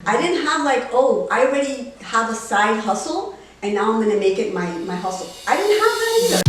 I didn't have like, oh, I already have a side hustle and now I'm gonna make it my hustle. I didn't have that either.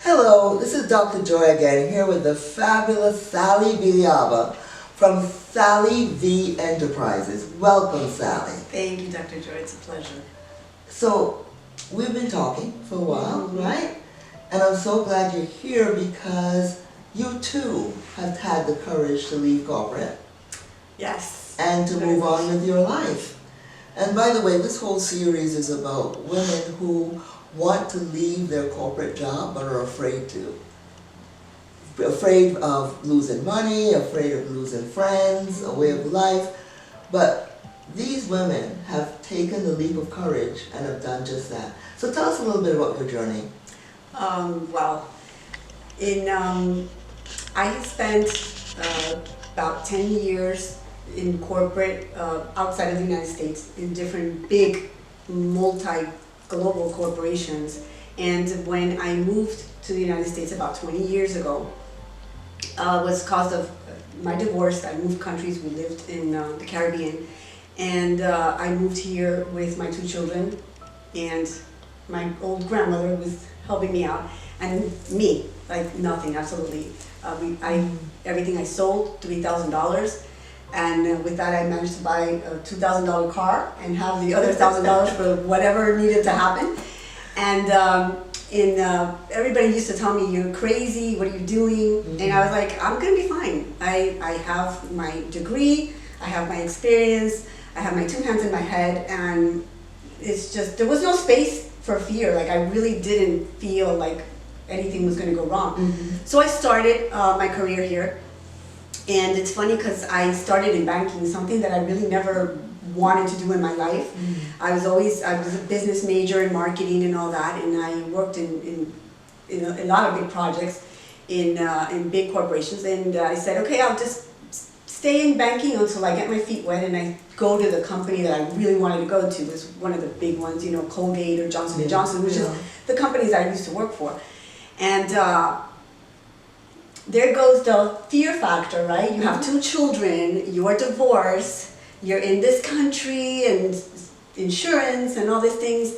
Hello, this is Dr. Joy again, here with the fabulous Sally Villalba from Sally V Enterprises. Welcome, Sally. Thank you, Dr. Joy. It's a pleasure. So, we've been talking for a while, right? And I'm so glad you're here because you too have had the courage to leave corporate. Yes. And to move on with your life. And by the way, this whole series is about women who want to leave their corporate job but are afraid to. Afraid of losing money, afraid of losing friends, a way of life. But these women have taken the leap of courage and have done just that. So tell us a little bit about your journey. I have spent about 10 years in corporate outside of the United States in different big multi-global corporations. And when I moved to the United States about 20 years ago, was caused of my divorce. I moved countries. We lived in the Caribbean. And I moved here with my 2 children, and my old grandmother was helping me out, and me, like nothing, absolutely. Everything I sold, $3,000, and with that I managed to buy a $2,000 car and have the other $1,000 for whatever needed to happen. And everybody used to tell me, "You're crazy, what are you doing?" And I was like, "I'm gonna be fine. I have my degree, I have my experience, I have my 2 hands in my head," and it's just, there was no space for fear. Like, I really didn't feel like anything was gonna go wrong. So I started my career here, and it's funny because I started in banking, something that I really never wanted to do in my life. I was a business major in marketing and all that, and I worked in a lot of big projects in big corporations, and I said, okay, I'll just stay in banking until I get my feet wet and I go to the company that I really wanted to go to. It was one of the big ones, Colgate or Johnson & Johnson, which is the companies I used to work for. And there goes the fear factor, right? You have 2 children, you are divorced, you're in this country and insurance and all these things,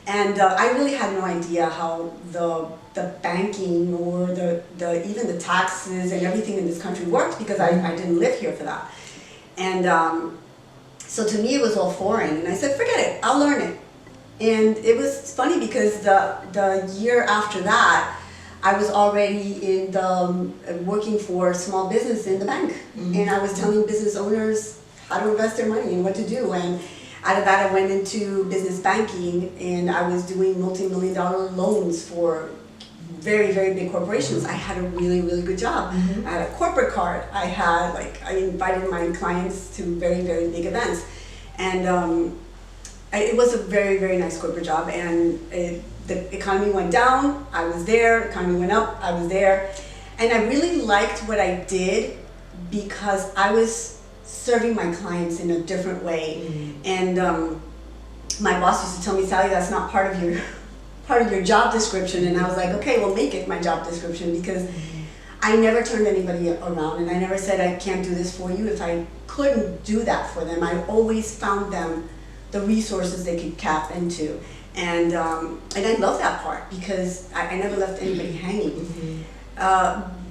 and I really had no idea how the banking or even the taxes and everything in this country worked, because I didn't live here for that. And so to me it was all foreign, and I said, forget it, I'll learn it. And it was funny because the year after that I was already working for small business in the bank, and I was telling business owners how to invest their money and what to do. And out of that I went into business banking, and I was doing multi-million-dollar loans for very, very big corporations. I had a really, really good job. I had a corporate card. I invited my clients to very, very big events. And it was a very, very nice corporate job. And the economy went down, I was there. Economy went up, I was there. And I really liked what I did because I was serving my clients in a different way. And my boss used to tell me, "Sally, that's not part of your job description." And I was like, okay, well, make it my job description, because I never turned anybody around, and I never said I can't do this for you if I couldn't do that for them. I always found them the resources they could tap into. And I love that part because I never left anybody hanging.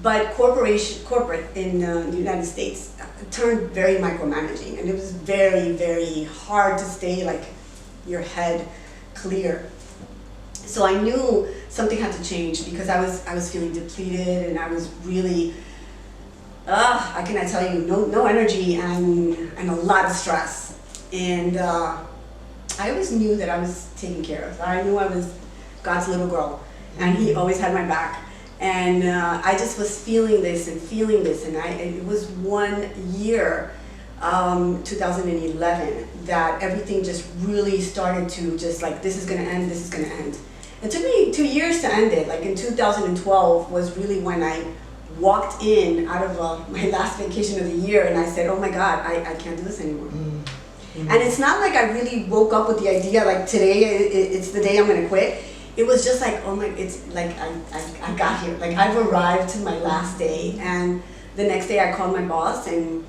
But corporate in the United States turned very micromanaging, and it was very, very hard to stay like your head clear. So I knew something had to change, because I was feeling depleted, and I was really, how can I tell you, no energy and a lot of stress. And I always knew that I was taken care of. I knew I was God's little girl, and He always had my back. And I just was feeling this, and it was one year, 2011, that everything just really started to just like, this is gonna end, this is gonna end. It took me 2 years to end it. Like in 2012 was really when I walked in out of my last vacation of the year, and I said, oh my God, I can't do this anymore. And it's not like I really woke up with the idea, like today, it's the day I'm gonna quit. It was just like, oh my, it's like I got here. Like I've arrived to my last day, and the next day I called my boss and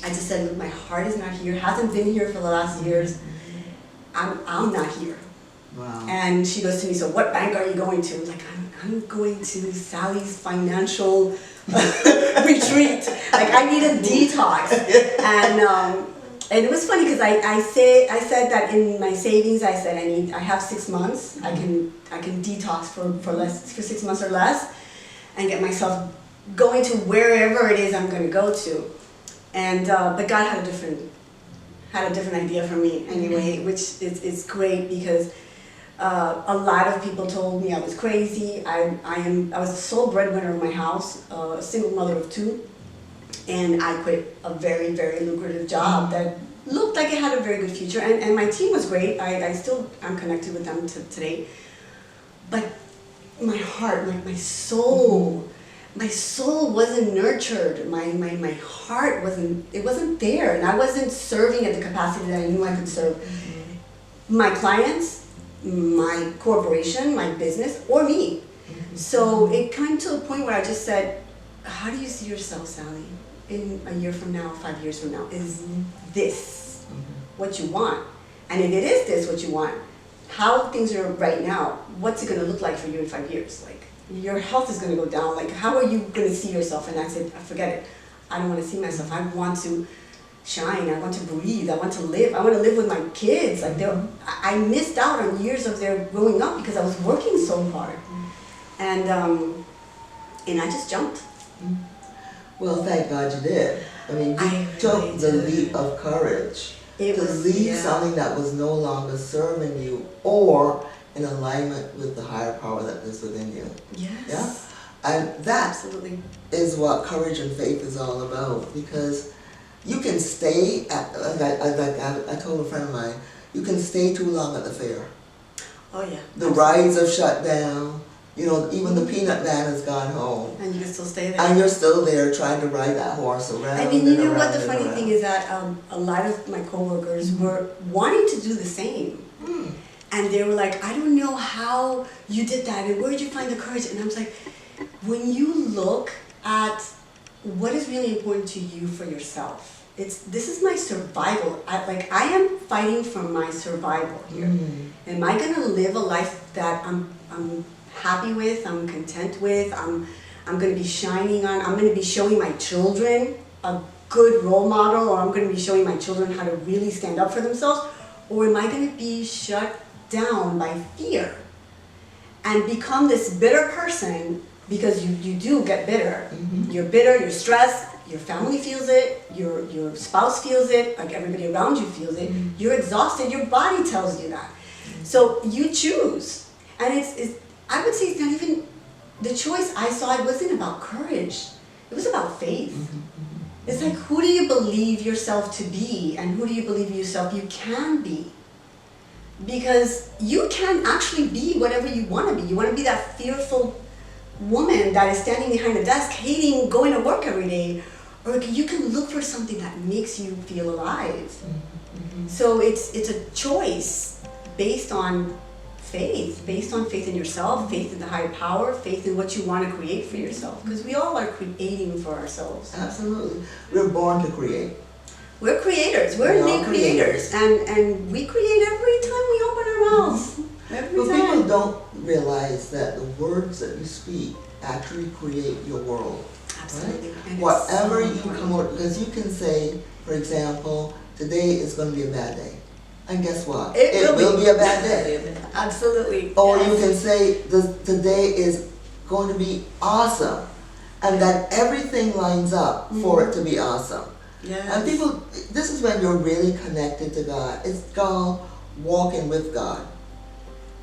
I just said, look, my heart is not here, hasn't been here for the last years. I'm not here. Wow. And she goes to me, so what bank are you going to? Like, I'm going to Sally's financial retreat. Like, I need a detox. And it was funny because I said that in my savings, I said I have 6 months. I can detox for 6 months or less and get myself going to wherever it is I'm going to go to. And but God had a different idea for me anyway, which is great because a lot of people told me I was crazy. I was the sole breadwinner of my house, a single mother of 2, and I quit a very, very lucrative job that looked like it had a very good future, and my team was great. I'm connected with them today, but my heart, my soul wasn't nurtured. My heart wasn't there, and I wasn't serving at the capacity that I knew I could serve my clients, my corporation, my business, or me. So it came to a point where I just said, how do you see yourself, Sally, in a year from now, 5 years from now? Is this what you want? And if it is this what you want, how things are right now, what's it going to look like for you in 5 years? Like, your health is going to go down. Like, how are you going to see yourself? And I said, forget it. I don't want to see myself. I want to shine. I want to breathe. I want to live. I want to live with my kids. Like, I missed out on years of their growing up because I was working so hard. And I just jumped. Well, thank God you did. I mean, you took the leap of courage to leave something that was no longer serving you or in alignment with the higher power that is within you. Yes. Yeah? And that Absolutely. is what courage and faith is all about, because you can stay at, I told a friend of mine, you can stay too long at the fair. Oh yeah. The rides have shut down, you know, even the peanut man has gone home. And you can still stay there. And you're still there trying to ride that horse around. I mean, you know what the and funny around. thing is that a lot of my coworkers were wanting to do the same. And they were like, I don't know how you did that, and where did you find the courage? And I was like, when you look at what is really important to you for yourself, this is my survival. I am fighting for my survival here. Am I gonna live a life that I'm happy with, I'm content with, I'm gonna be shining on, I'm gonna be showing my children a good role model, or I'm gonna be showing my children how to really stand up for themselves, or am I gonna be shut down by fear and become this bitter person? Because you do get bitter. You're bitter, you're stressed, your family feels it, your spouse feels it, like everybody around you feels it, you're exhausted, your body tells you that. So you choose. And I would say it's not even, the choice I saw, it wasn't about courage, it was about faith. It's like, who do you believe yourself to be, and who do you believe yourself you can be? Because you can actually be whatever you want to be. You want to be that fearful woman that is standing behind a desk hating going to work every day, or you can look for something that makes you feel alive. So it's a choice based on faith in yourself, faith in the higher power, faith in what you want to create for yourself, because we all are creating for ourselves. Absolutely. We're born to create. We're creators. We're innate creators, and we create every time we open our mouths. Every But time. people don't realize that the words that you speak actually create your world. Absolutely. Right? And Whatever it's so you important. come out, because you can say, for example, today is going to be a bad day. And guess what? It will be a bad day. Absolutely. Or Yes. you can say, today is going to be awesome. And that everything lines up for it to be awesome. Yes. And people, this is when you're really connected to God. It's called walking with God.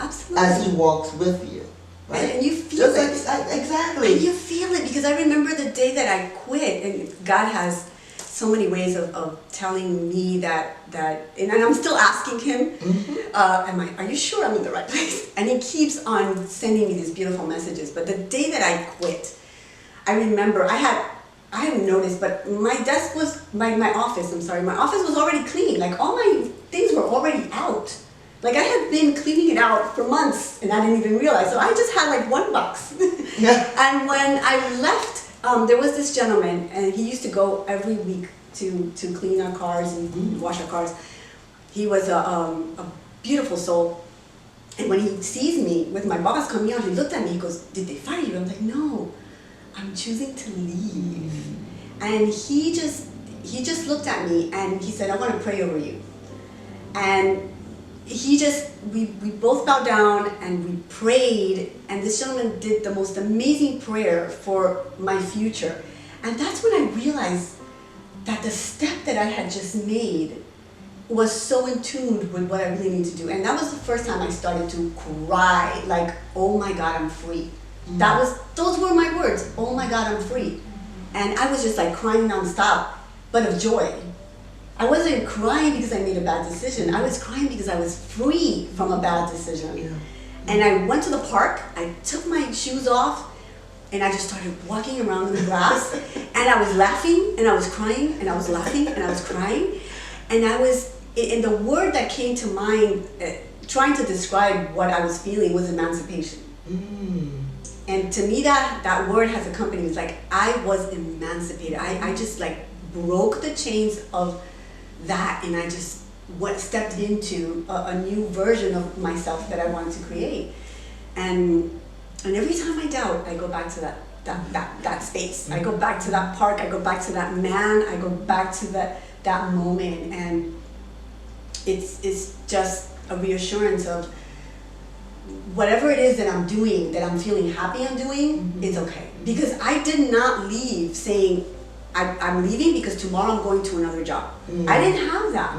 Absolutely. As He walks with you. Right? And you feel Just it. Exactly. And you feel it, because I remember the day that I quit, and God has so many ways of telling me that and I'm still asking Him, are you sure I'm in the right place? And He keeps on sending me these beautiful messages. But the day that I quit, I remember I hadn't noticed, but my desk was, my office, I'm sorry, my office was already clean. Like all my things were already out. Like I had been cleaning it out for months and I didn't even realize. So I just had like one box. Yeah. And when I left, there was this gentleman and he used to go every week to clean our cars and wash our cars. He was a beautiful soul. And when he sees me with my boss coming out, he looked at me, he goes, "Did they fire you?" I'm like, "No, I'm choosing to leave." And he just looked at me and he said, "I want to pray over you." And we both bowed down and we prayed, and this gentleman did the most amazing prayer for my future. And that's when I realized that the step that I had just made was so in tune with what I really need to do. And that was the first time I started to cry, like, "Oh my God, I'm free." Those were my words, "Oh my God, I'm free." And I was just like crying nonstop, but of joy. I wasn't crying because I made a bad decision. I was crying because I was free from a bad decision. Yeah. And I went to the park, I took my shoes off, and I just started walking around in the grass. And I was laughing, and I was crying, and I was laughing, and I was crying. And the word that came to mind, trying to describe what I was feeling, was emancipation. And to me, that word has accompanied me. It's like I was emancipated. I just like broke the chains of that, and I just stepped into a new version of myself that I wanted to create. And every time I doubt, I go back to that space. I go back to that park. I go back to that man. I go back to that moment, and it's just a reassurance of whatever it is that I'm doing, that I'm feeling happy I'm doing, it's okay. Because I did not leave saying, I'm leaving because tomorrow I'm going to another job. I didn't have that.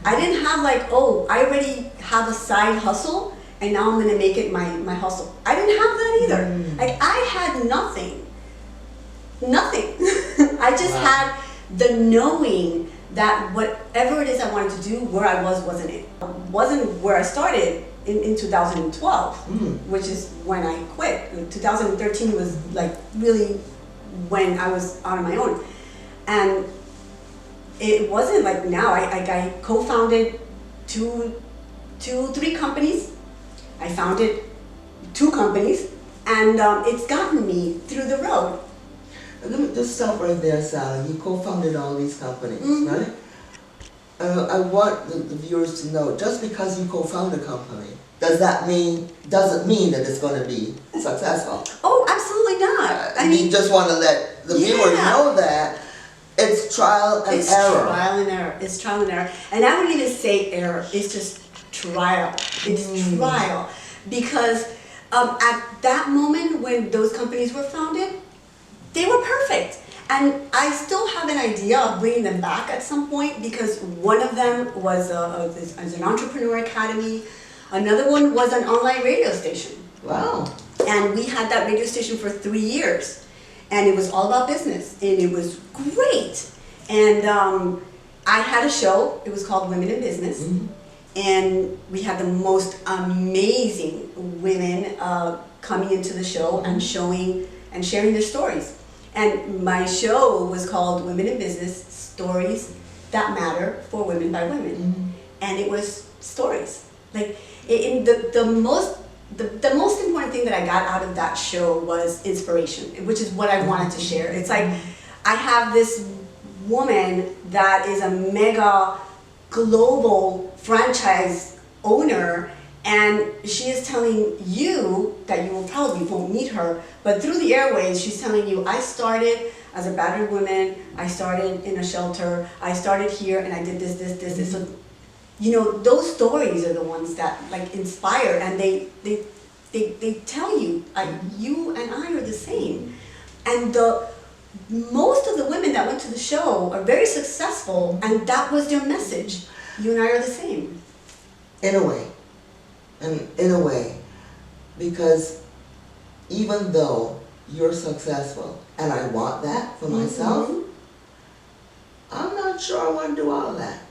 I didn't have like, oh, I already have a side hustle and now I'm gonna make it my hustle. I didn't have that either. Like I had nothing. I just had the knowing that whatever it is I wanted to do, where I wasn't it. Wasn't where I started in 2012, which is when I quit. 2013 was like really when I was out on my own. And it wasn't like now. I co-founded three companies. I founded 2 companies, and it's gotten me through the road. Let me just stop right there, Sally. You co-founded all these companies, right? I want the viewers to know, just because you co-found a company, doesn't mean that it's going to be successful. Oh, absolutely not. I mean, you just want to let the viewers know that it's trial and error. It's trial and error. It's trial and error. And I wouldn't even say error. It's just trial. It's trial. Because at that moment when those companies were founded, they were perfect. And I still have an idea of bringing them back at some point, because one of them was an entrepreneur academy. Another one was an online radio station. Wow. And we had that radio station for 3 years. And it was all about business. And it was great. And I had a show. It was called Women in Business. And we had the most amazing women coming into the show and showing and sharing their stories. And my show was called Women in Business, Stories That Matter for Women by Women. And it was stories. Like the most important thing that I got out of that show was inspiration, which is what I wanted to share. It's like I have this woman that is a mega global franchise owner, and she is telling you that you will probably won't meet her, but through the airways, she's telling you, I started as a battered woman, I started in a shelter, I started here, and I did this. So, you know, those stories are the ones that like inspire, and they tell you, you and I are the same. And most of the women that went to the show are very successful, and that was their message. You and I are the same. In a way. And in a way, because even though you're successful, and I want that for myself, I'm not sure I want to do all of that.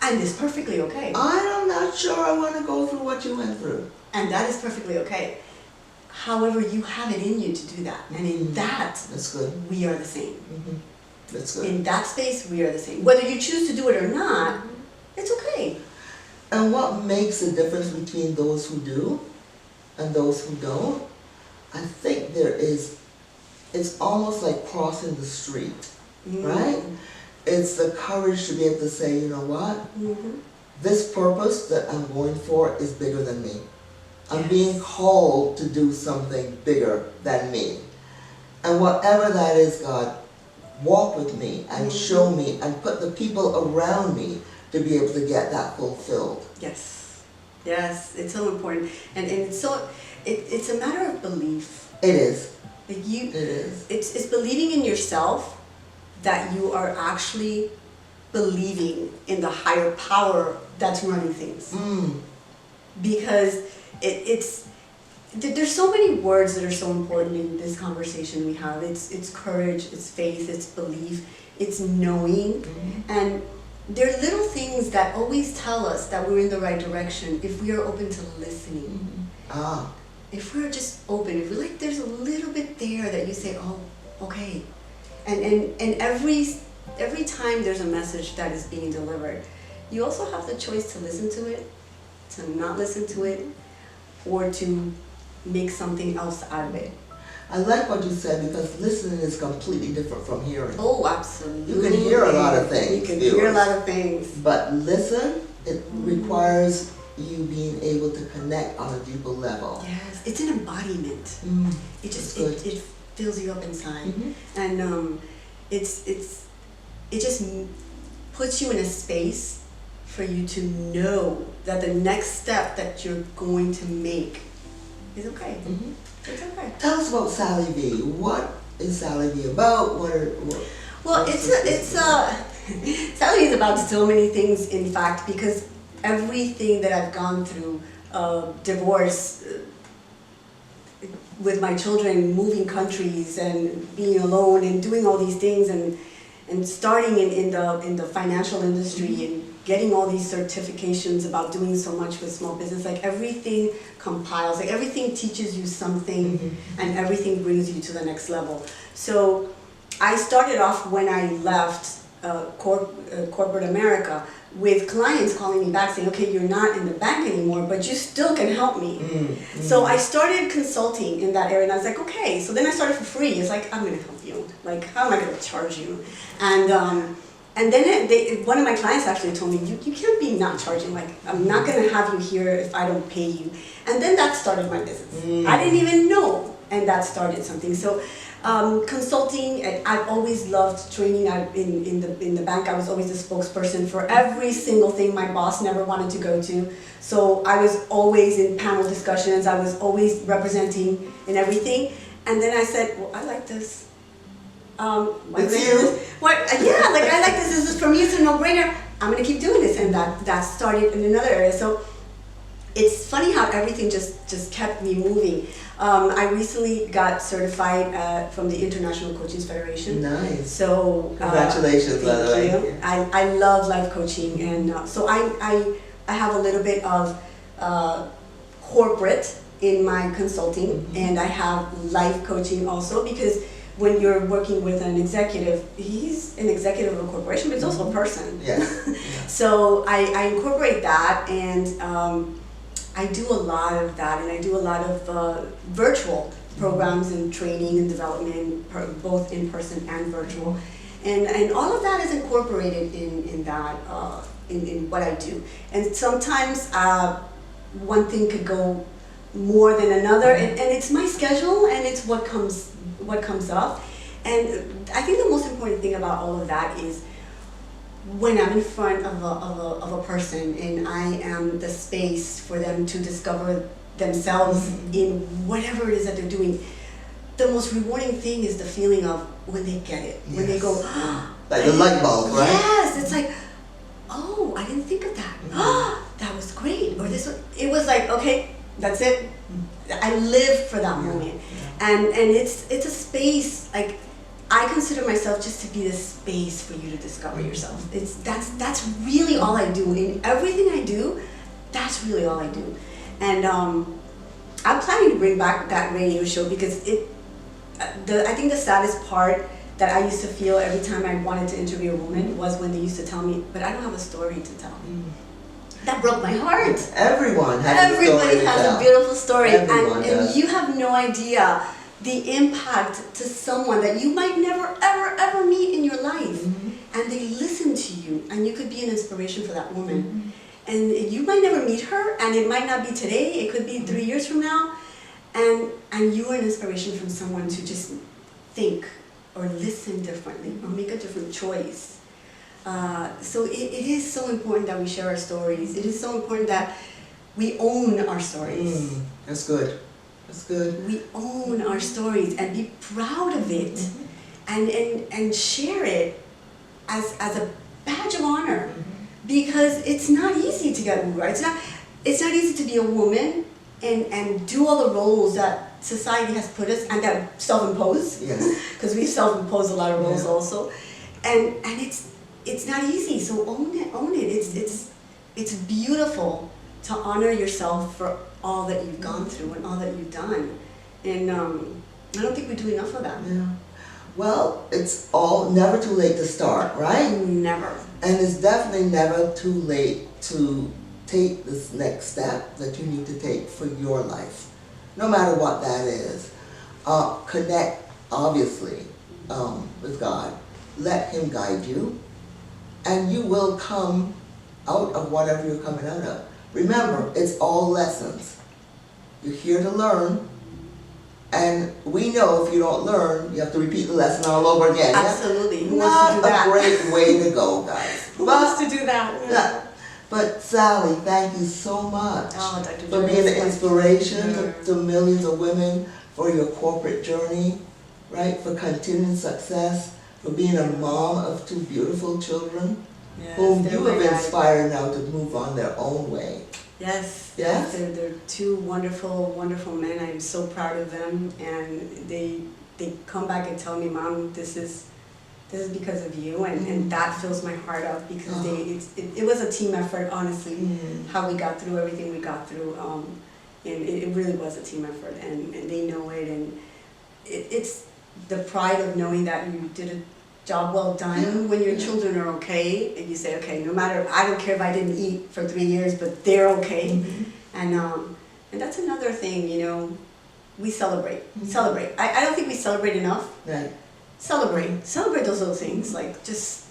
And it's perfectly okay. I'm not sure I want to go through what you went through. And that is perfectly okay. However, you have it in you to do that. And in that, That's good. we are the same. That's good. In that space, we are the same. Whether you choose to do it or not, it's okay. And what makes the difference between those who do and those who don't? I think it's almost like crossing the street, right? It's the courage to be able to say, you know what? This purpose that I'm going for is bigger than me. I'm being called to do something bigger than me. And whatever that is, God, walk with me and show me and put the people around me to be able to get that fulfilled. Yes. Yes, it's so important. And it's so, it's a matter of belief. It is. Like It is. It's believing in yourself that you are actually believing in the higher power that's running things. Because there's so many words that are so important in this conversation we have. It's courage, it's faith, it's belief, it's knowing. And they're little things that always tell us that we're in the right direction if we are open to listening. If we're just open, if we're like, there's a little bit there that you say, oh, okay. And every time there's a message that is being delivered, you also have the choice to listen to it, to not listen to it, or to make something else out of it. I like what you said because listening is completely different from hearing. Oh, absolutely. You can hear a lot of things. You can hear a lot of things. But listen, it requires you being able to connect on a deeper level. Yes, it's an embodiment. It just it fills you up inside, and it just puts you in a space for you to know that the next step that you're going to make is okay. It's okay. Tell us about Sally V. What is Sally V about? Well, Sally is about so many things, in fact, because everything that I've gone through, divorce, with my children, moving countries and being alone and doing all these things and starting in the financial industry and getting all these certifications about doing so much with small business, like everything compiles, like everything teaches you something and everything brings you to the next level. So I started off when I left corporate America with clients calling me back saying, okay, you're not in the bank anymore, but you still can help me. So I started consulting in that area and I was like, okay. So then I started for free. It's like, I'm gonna help you. Like, how am I gonna charge you? And then one of my clients actually told me, you can't be not charging. Like, I'm not gonna have you here if I don't pay you. And then that started my business. I didn't even know, and that started something. So consulting, and I've always loved training. In the bank, I was always a spokesperson for every single thing my boss never wanted to go to. So I was always in panel discussions. I was always representing in everything. And then I said, well, I like this. It's you. What? Yeah, like I like this. This is for me. It's a no-brainer. I'm gonna keep doing this, and that started in another area. So it's funny how everything just kept me moving. I recently got certified from the International Coaches Federation. Nice. So congratulations, by the way. Yeah. I love life coaching, and so I have a little bit of corporate in my consulting, and I have life coaching also, because when you're working with an executive, he's an executive of a corporation, but he's also a person. Yes. So I incorporate that, and I do a lot of that, and I do a lot of virtual programs and training and development, both in person and virtual. And all of that is incorporated in that, in what I do. And sometimes one thing could go more than another, and it's my schedule, and it's what comes up. And I think the most important thing about all of that is when I'm in front of a person and I am the space for them to discover themselves in whatever it is that they're doing, the most rewarding thing is the feeling of when they get it, when they go, like the light bulb, right? Yes, it's like, oh, I didn't think of that. That was great. Or this, it was like, okay, that's it. I live for that moment. And it's a space, like, I consider myself just to be this space for you to discover yourself. That's really all I do. In everything I do, that's really all I do. And I'm planning to bring back that radio show because I think the saddest part that I used to feel every time I wanted to interview a woman was when they used to tell me, but I don't have a story to tell. That broke my heart. Everyone has Everybody a story to has tell. a beautiful story, Everyone and does. you have no idea the impact to someone that you might never, ever, ever meet in your life. And they listen to you, and you could be an inspiration for that woman. And you might never meet her, and it might not be today, it could be 3 years from now. And you are an inspiration from someone to just think or listen differently or make a different choice. So it is so important that we share our stories. It is so important that we own our stories. That's good. That's good. We own our stories and be proud of it, and share it as a badge of honor, because it's not easy to get right. It's not easy to be a woman and do all the roles that society has put us and that self-impose. Yes. Because we self-impose a lot of roles also, and it's not easy. So own it. It's beautiful to honor yourself for all that you've gone through and all that you've done, and I don't think we do enough of that. Yeah. Well, it's all never too late to start, right? Never. And it's definitely never too late to take this next step that you need to take for your life, no matter what that is. Connect, obviously, with God. Let Him guide you, and you will come out of whatever you're coming out of. Remember, it's all lessons. You're here to learn, and we know if you don't learn, you have to repeat the lesson all over again. Absolutely. Who Not wants to do a that? great way to go, guys. Who wants to do that? Yeah. But Sally, thank you so much Oh, Dr. for Jones, being an my inspiration pleasure. to millions of women, for your corporate journey, right? For continued success, for being a mom of 2 beautiful children, Yes, whom they're you my have guide. inspired now to move on their own way. Yes, Yes? they're 2 wonderful, wonderful men. I'm so proud of them, and they come back and tell me, Mom, this is because of you, and that fills my heart up, because it was a team effort, honestly, how we got through everything we got through, and it really was a team effort, and they know it, and it's the pride of knowing that you did a job well done when your children are okay, and you say, okay, no matter, I don't care if I didn't eat for 3 years, but they're okay. And that's another thing, we celebrate. I don't think we celebrate enough. Right. Celebrate those little things, like just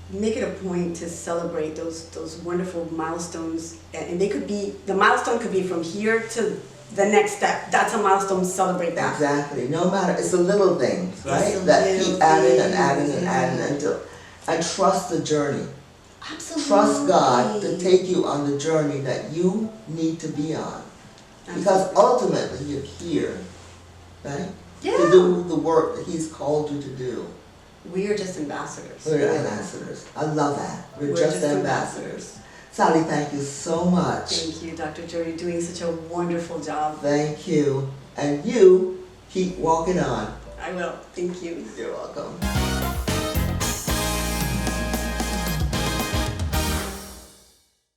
make it a point to celebrate those wonderful milestones, and the milestone could be from here to the next step. That's a milestone, celebrate that. Exactly. No matter, it's the little things, right? It's the That little keep adding and things, adding and yeah. adding and trust the journey. Absolutely. Trust God to take you on the journey that you need to be on. Because Absolutely. ultimately you're here, right? Yeah. To do the work that He's called you to do. We are just ambassadors. We're ambassadors. I love that. We're just ambassadors. ambassadors. Sally, thank you so much. Thank you, Dr. Joe. You're doing such a wonderful job. Thank you. And you keep walking on. I will. Thank you. You're welcome.